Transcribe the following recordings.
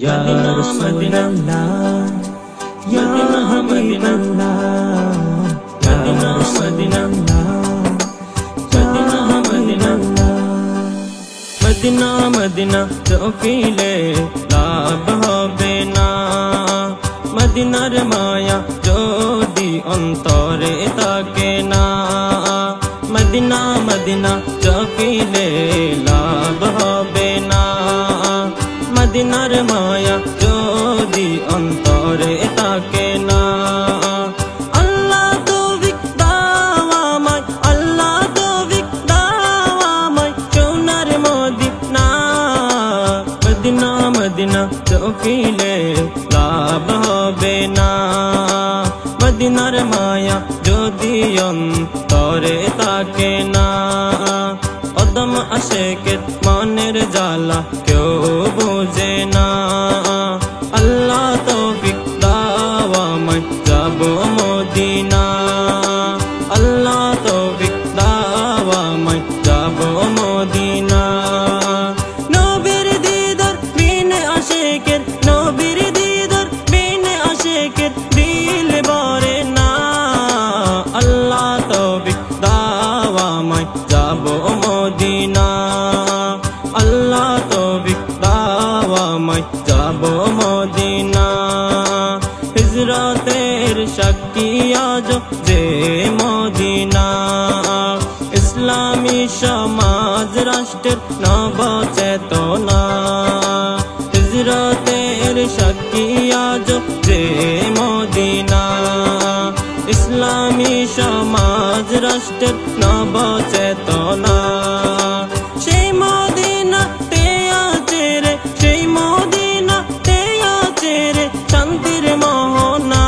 Ya Rasulullah, Ya Habiballah, Ya Rasulullah, Ya Habiballah। Medina Medina চোখিলে লাভ হবে না, মদিনার মায়া যদি অন্তরে থাকে না। মদিনা মদিনা চোখিলে লাভ হবে না, মদিনার মায়া যদি অন্তরে থাকে না। আল্লাহ তৌফিক দাও আমায়, আল্লাহ তৌফিক দাও আমায় সোনার মদিনা। মদিনা মদিনা চোখিলে লাভ হবে না, মদিনার মায়া যদি অন্তরে থাকে না। অদম আশেকের মনের জ্বালা কেউ বুঝে না, আল্লাহ তৌফিক দাও আমায় যাব মদিনা। আল্লাহ তৌফিক দাও আমায় যাব মদিনা। নবীর দিদার বিনে আশেকের, নবীর দিদার বিনে আশেকের দিল ভরে না। আল্লাহ তৌফিক দাও আমায় যাব মদিনা। আল্লাহ তৌফিক দাও আমায় যাব মদিনা। হিজরতের সাক্ষী আজ যে মদিনা, ইসলামী সমাজ রাষ্ট্রের নবচেতনা। হিজরতের সাক্ষী আজ যে মদিনা, ইসলামী সমাজ রাষ্ট্রের নবচেতনা। সেই মদিনাতে আছে রে, সেই মদিনাতে আছে রে শান্তির মোহনা।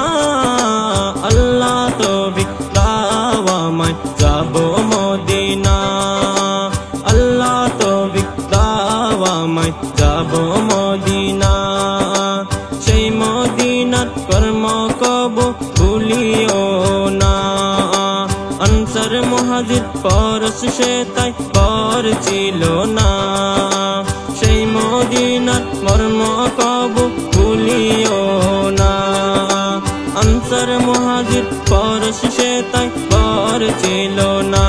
আল্লাহ তৌফিক দাও আমায় যাব মদিনা। আল্লাহ তৌফিক দাও আমায় যাব মদিনা। সেই মদিনার কর্ম কবু ভুলিও না, আনসার মুহাজির পরশ সে তাই পর ছিল না। সেই মদিনার মর্ম কবু ভুলিও না, আনসার মুহাজির পরশ সে তাই পর ছিল না।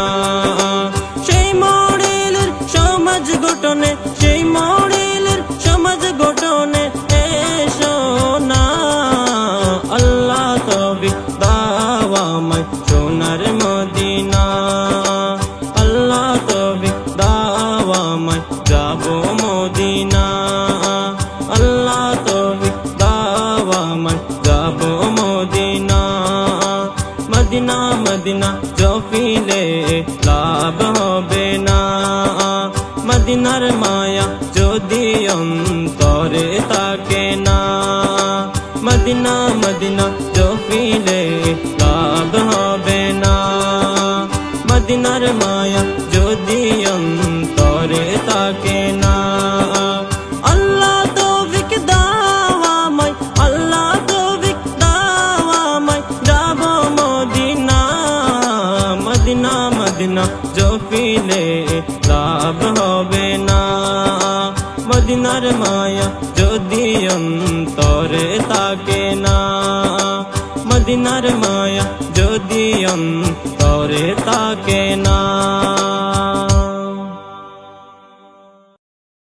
সেই মডেলের সমাজ গঠনে, সেই মডেলের সমাজ গঠনে এসো না। আল্লাহ তৌফিক দাও আমায় সোনার মদিনা। আল্লাহ তৌফিক দাও আমায় যাব মদিনা। আল্লাহ তৌফিক দাও আমায় যাব মদিনা। মদিনা মদিনা চোখিলে লাভ হবে না, মদিনার মায়া যদি অন্তরে থাকে না। মদিনা মদিনা চোখিলে লাভ হবে না, মদিনার মায়া যদি অন্তরে থাকে না। আল্লাহ তৌফিক দাও আমায়, আল্লাহ তৌফিক দাও আমায় যাব মদিনা। মদিনা মদিনা চোখিলে লাভ হবে না, মদিনার মায়া যদি অন্তরে থাকে না। মদিনার মায়া যদি অন্তরে থাকে না।